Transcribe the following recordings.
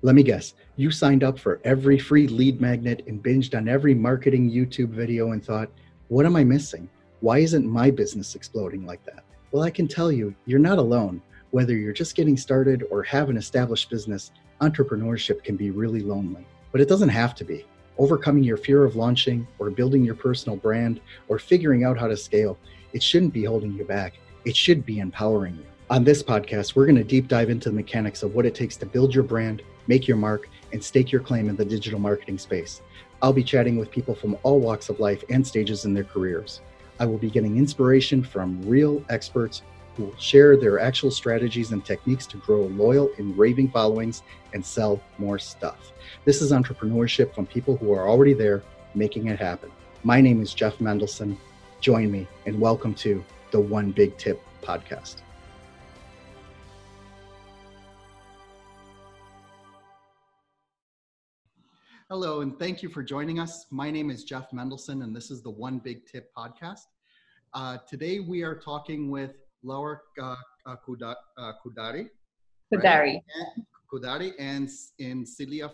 Let me guess, you signed up for every free lead magnet and binged on every marketing YouTube video and thought, what am I missing? Why isn't my business exploding like that? Well, I can tell you, you're not alone. Whether you're just getting started or have an established business, entrepreneurship can be really lonely. But it doesn't have to be. Overcoming your fear of launching or building your personal brand or figuring out how to scale, it shouldn't be holding you back. It should be empowering you. On this podcast, we're going to deep dive into the mechanics of what it takes to build your brand, make your mark, and stake your claim in the digital marketing space. I'll be chatting with people from all walks of life and stages in their careers. I will be getting inspiration from real experts who will share their actual strategies and techniques to grow loyal and raving followings and sell more stuff. This is entrepreneurship from people who are already there, making it happen. My name is Jeff Mendelson. Join me and welcome to the One Big Tip podcast. Hello, and thank you for joining us. My name is Jeff Mendelson, and this is the One Big Tip podcast. Today, we are talking with Laura Khoudari. Khoudari. Khoudari and Cilia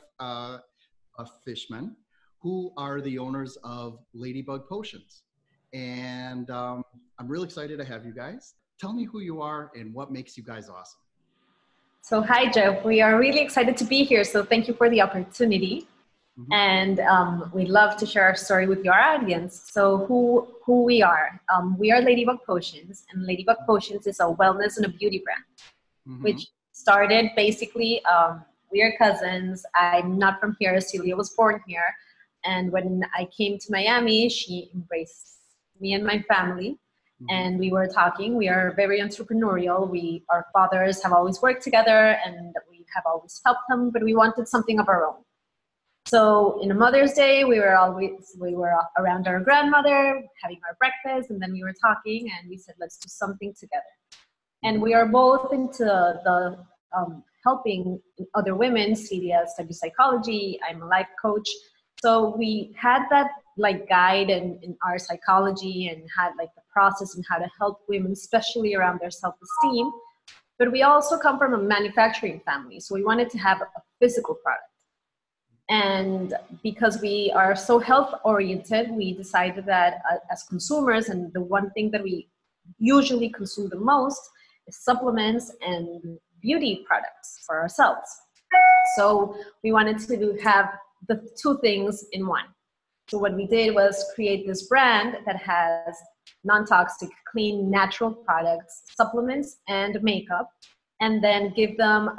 Fishman, who are the owners of Ladybug Potions. And I'm really excited to have you guys. Tell me who you are and what makes you guys awesome. So hi, Jeff. We are really excited to be here. So thank you for the opportunity. Mm-hmm. And we'd love to share our story with your audience. So who we are Ladybug Potions, and Ladybug Potions is a wellness and a beauty brand, mm-hmm. which started basically, we are cousins. I'm not from here. Cilia was born here. And when I came to Miami, she embraced me and my family. Mm-hmm. And we were talking. We are very entrepreneurial. Our fathers have always worked together and we have always helped them, but we wanted something of our own. So in a Mother's Day, we were around our grandmother having our breakfast, and then we were talking and we said, let's do something together. And we are both into the helping other women. Cilia studies psychology. I'm a life coach. So we had that like guide in our psychology and had like the process and how to help women, especially around their self-esteem. But we also come from a manufacturing family. So we wanted to have a physical product. And because we are so health oriented, we decided that as consumers, and the one thing that we usually consume the most is supplements and beauty products for ourselves. So we wanted to have the two things in one. So what we did was create this brand that has non-toxic, clean, natural products, supplements, and makeup, and then give them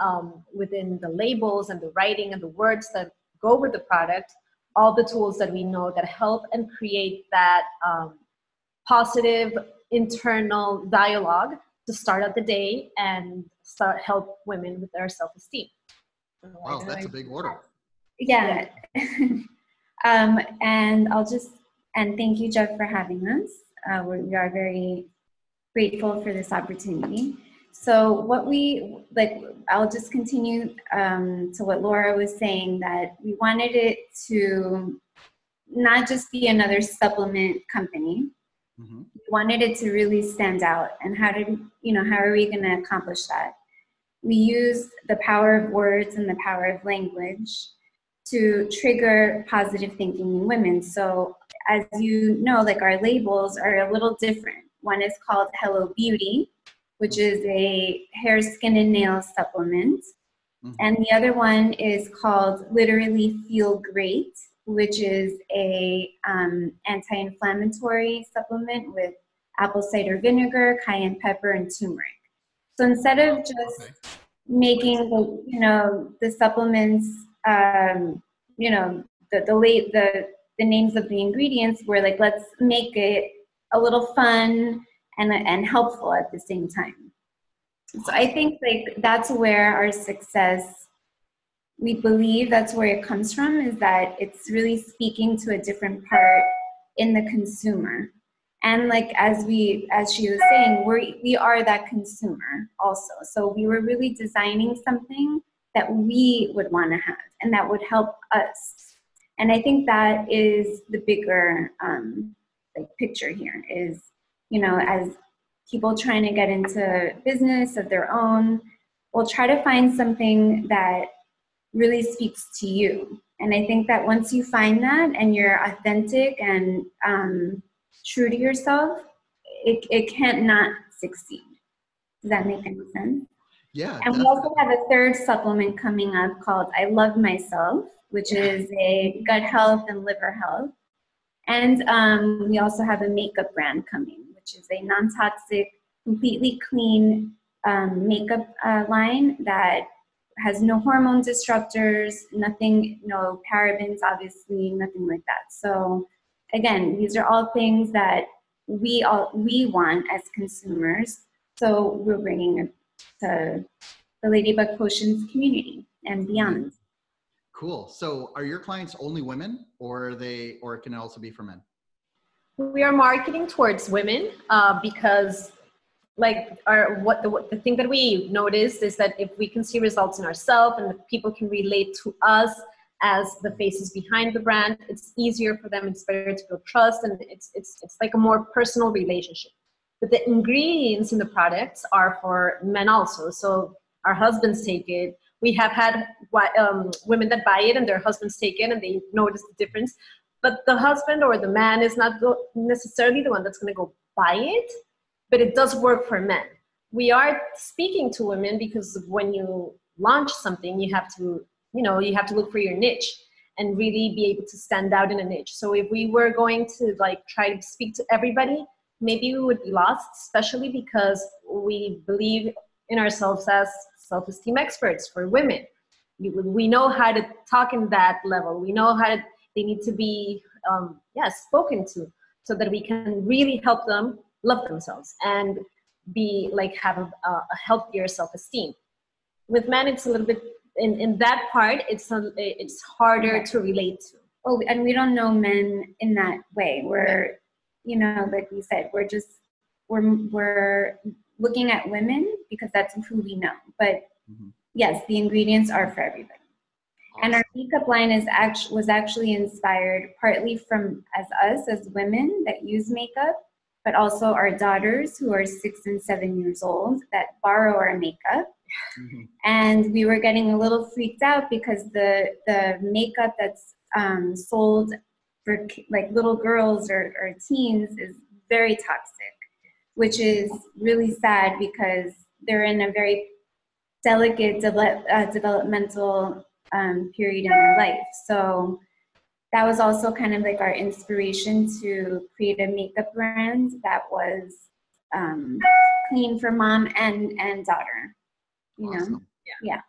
within the labels and the writing and the words that go with the product, all the tools that we know that help and create that positive internal dialogue to start out the day and help women with their self-esteem. Wow, that's a big order. Yeah. And thank you, Jeff, for having us. We are very grateful for this opportunity. So I'll just continue to what Laura was saying, that we wanted it to not just be another supplement company. Mm-hmm. We wanted it to really stand out. And how are we going to accomplish that? We use the power of words and the power of language to trigger positive thinking in women. So as you know, like our labels are a little different. One is called Hello Beauty, which is a hair, skin, and nail supplement. Mm-hmm. And the other one is called Literally Feel Great, which is a anti-inflammatory supplement with apple cider vinegar, cayenne pepper, and turmeric. So instead of just making the supplements, the names of the ingredients, we're like, let's make it a little fun and helpful at the same time. So I think that's where our success, we believe that's where it comes from, is that it's really speaking to a different part in the consumer. And as she was saying, we are that consumer also. So we were really designing something that we would want to have and that would help us. And I think that is the bigger picture here is, as people trying to get into business of their own, will try to find something that really speaks to you. And I think that once you find that and you're authentic and true to yourself, it can't not succeed. Does that make any sense? Yeah. And we also have a third supplement coming up called I Love Myself, which is a gut health and liver health. And we also have a makeup brand coming, which is a non-toxic, completely clean makeup line that has no hormone disruptors, nothing, no parabens, obviously, nothing like that. So again, these are all things that we want as consumers. So we're bringing it to the Ladybug Potions community and beyond. Cool. So are your clients only women, or or can it also be for men? We are marketing towards women because like the thing that we noticed is that if we can see results in ourselves and the people can relate to us as the faces behind the brand, it's easier for them. It's better to build trust, and it's like a more personal relationship. But the ingredients in the products are for men also. So our husbands take it. We have had women that buy it and their husbands take it and they notice the difference. But the husband or the man is not necessarily the one that's going to go buy it, but it does work for men. We are speaking to women because when you launch something, you have to look for your niche and really be able to stand out in a niche. So if we were going to like try to speak to everybody, maybe we would be lost, especially because we believe in ourselves as self-esteem experts for women. We know how to talk in that level. We know how they need to be spoken to, so that we can really help them love themselves and be like have a healthier self-esteem. With men, it's a little bit in that part. It's harder to relate to. Oh, and we don't know men in that way. We're like we said, we're looking at women because that's who we know. But yes, the ingredients are for everybody. Awesome. And our makeup line was actually inspired partly from us as women that use makeup, but also our daughters who are 6 and 7 years old that borrow our makeup. And we were getting a little freaked out because the makeup that's sold for like little girls or teens is very toxic, which is really sad because they're in a very delicate developmental period in their life. So that was also kind of like our inspiration to create a makeup brand that was clean for mom and daughter. Awesome. Yeah.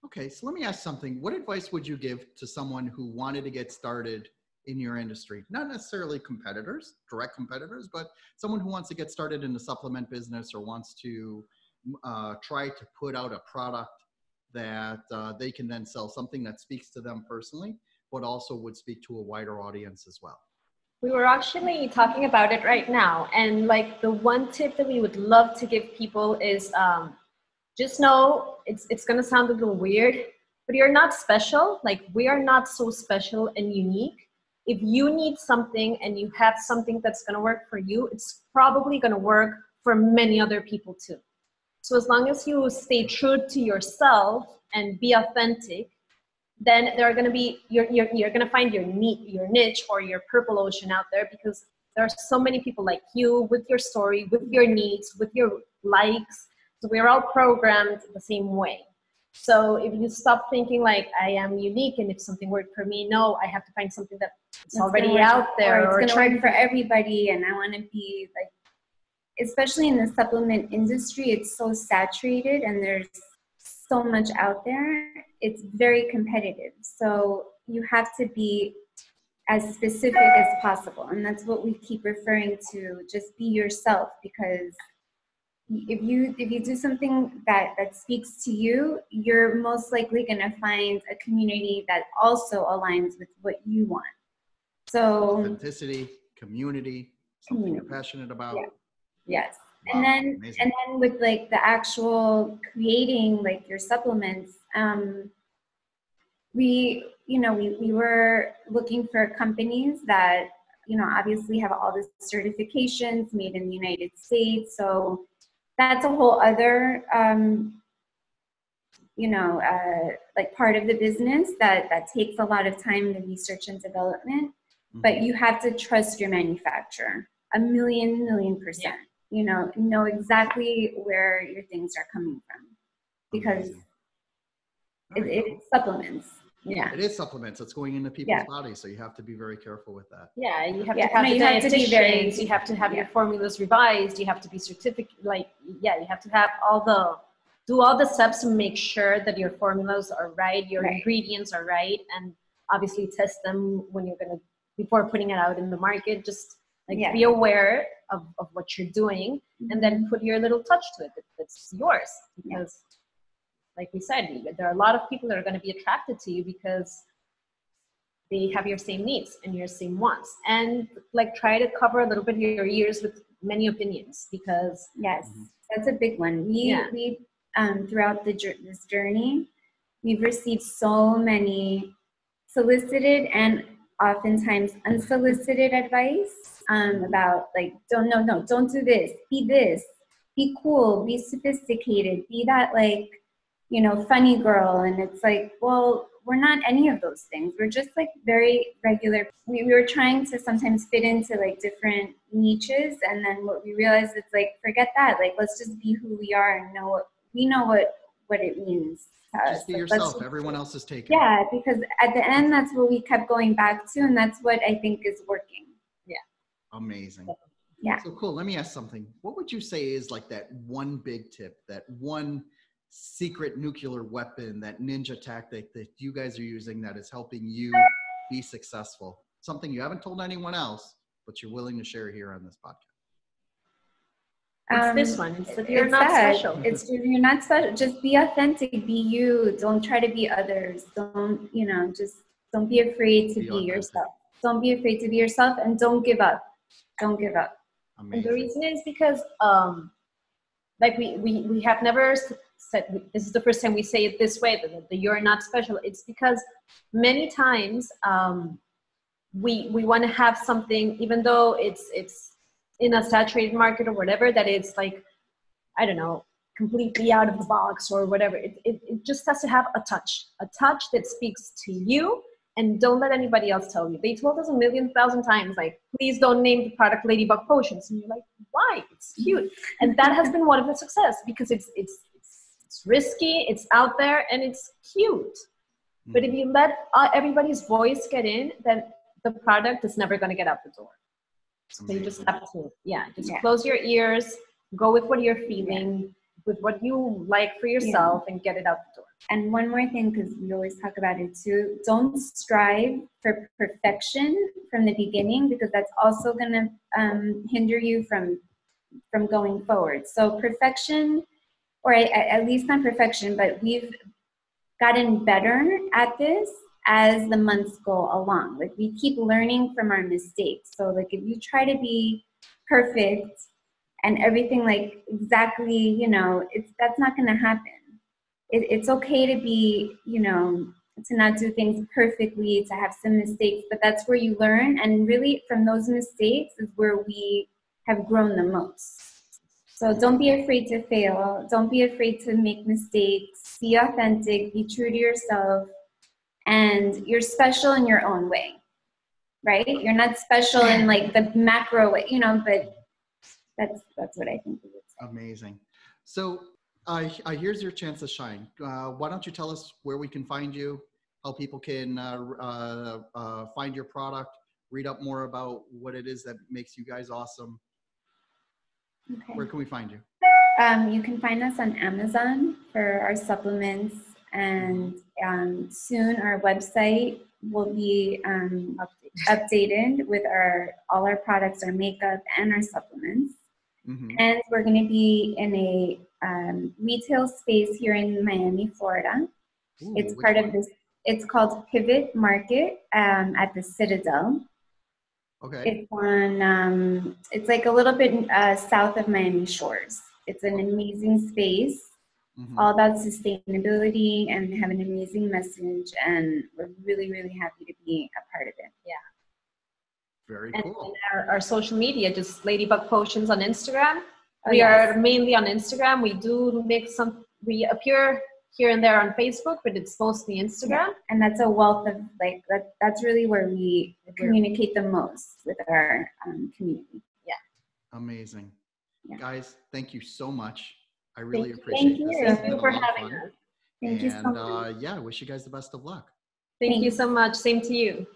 Okay, so let me ask something. What advice would you give to someone who wanted to get started in your industry? Not necessarily competitors, direct competitors, but someone who wants to get started in the supplement business or wants to try to put out a product that they can then sell, something that speaks to them personally, but also would speak to a wider audience as well. We were actually talking about it right now. And like the one tip that we would love to give people is just know it's going to sound a little weird, but you're not special. Like we are not so special and unique. If you need something and you have something that's going to work for you, it's probably going to work for many other people too. So as long as you stay true to yourself and be authentic, then there are going to be you're going to find your niche or your purple ocean out there, because there are so many people like you with your story, with your needs, with your likes. So we're all programmed the same way. So if you stop thinking like I am unique and if something worked for me, no, I have to find something that's already out there. Or it's going to work for everybody, and I want to be like, especially in the supplement industry, it's so saturated and there's so much out there. It's very competitive. So you have to be as specific as possible. And that's what we keep referring to. Just be yourself, because if you do something that speaks to you, you're most likely going to find a community that also aligns with what you want. So authenticity, community, something you're passionate about. Yeah. Yes. Wow, and then with like the actual creating like your supplements, we were looking for companies that, obviously have all the certifications made in the United States. So that's a whole other like part of the business that takes a lot of time, the research and development, but you have to trust your manufacturer a million percent. Know exactly where your things are coming from, because it's supplements. Yeah, it is supplements. It's going into people's bodies, so you have to be very careful with that. Yeah, you have to have the dietitians, you have to have your formulas revised, you have to be certificate, you have to have do all the steps to make sure that your formulas are right, your ingredients are right, and obviously test them before putting it out in the market. Just be aware of what you're doing, and then put your little touch to it. It's yours, because like we said, there are a lot of people that are going to be attracted to you because they have your same needs and your same wants. And try to cover a little bit your ears with many opinions, because that's a big one. We throughout this journey, we've received so many solicited and oftentimes unsolicited advice about don't do this, be cool, be sophisticated, be that funny girl. And it's well, we're not any of those things. We're just very regular. We were trying to sometimes fit into different niches, and then what we realized, it's forget that. Let's just be who we are and know what it means. Just be yourself. Everyone else is taken. Yeah, because at the end, that's what we kept going back to, and that's what I think is working. Yeah. Amazing. Yeah. So cool. Let me ask something. What would you say is that one big tip, that one secret nuclear weapon, that ninja tactic that you guys are using that is helping you be successful? Something you haven't told anyone else, but you're willing to share here on this podcast. It's this one. You're not special. You're not special. Just be authentic. Be you. Don't try to be others. Don't be afraid to be yourself. Don't be afraid to be yourself, and don't give up. Don't give up. Amazing. And the reason is because we have never said, this is the first time we say it this way, that you're not special. It's because many times we want to have something, even though it's in a saturated market or whatever, that it's I don't know, completely out of the box or whatever. It just has to have a touch that speaks to you, and don't let anybody else tell you. They told us 1,000,000 times, please don't name the product Ladybug Potions. And you're why? It's cute. And that has been one of the success, because it's risky, it's out there, and it's cute. But if you let everybody's voice get in, then the product is never going to get out the door. So you just have to, close your ears, go with what you're feeling, with what you like for yourself, and get it out the door. And one more thing, because we always talk about it too, don't strive for perfection from the beginning, because that's also going to hinder you from going forward. So perfection, or at least not perfection, but we've gotten better at this as the months go along. We keep learning from our mistakes. So if you try to be perfect and everything exactly, that's not going to happen. It's okay to be, to not do things perfectly, to have some mistakes, but that's where you learn. And really from those mistakes is where we have grown the most. So don't be afraid to fail. Don't be afraid to make mistakes. Be authentic, be true to yourself. And you're special in your own way, right? You're not special in the macro way, but that's what I think of it. Amazing. So here's your chance to shine. Why don't you tell us where we can find you, how people can find your product, read up more about what it is that makes you guys awesome. Okay. Where can we find you? You can find us on Amazon for our supplements. And soon our website will be updated with all our products, our makeup, and our supplements. And we're going to be in a retail space here in Miami, Florida. It's part of this. It's called Pivot Market at the Citadel. Okay. It's on. It's a little bit south of Miami Shores. It's an amazing space. All about sustainability, and have an amazing message, and we're really, really happy to be a part of it. Yeah. Very cool. And our social media, just Ladybug Potions on Instagram. We are mainly on Instagram. We do make we appear here and there on Facebook, but it's mostly Instagram. Yeah. And that's a wealth of that's really where we communicate the most with our community. Yeah. Amazing. Yeah. Guys, thank you so much. I really Thank appreciate you. this. Thank It's you been for a lot of having fun. us. Thank you so much. Yeah, I wish you guys the best of luck. Thank you so much. Same to you.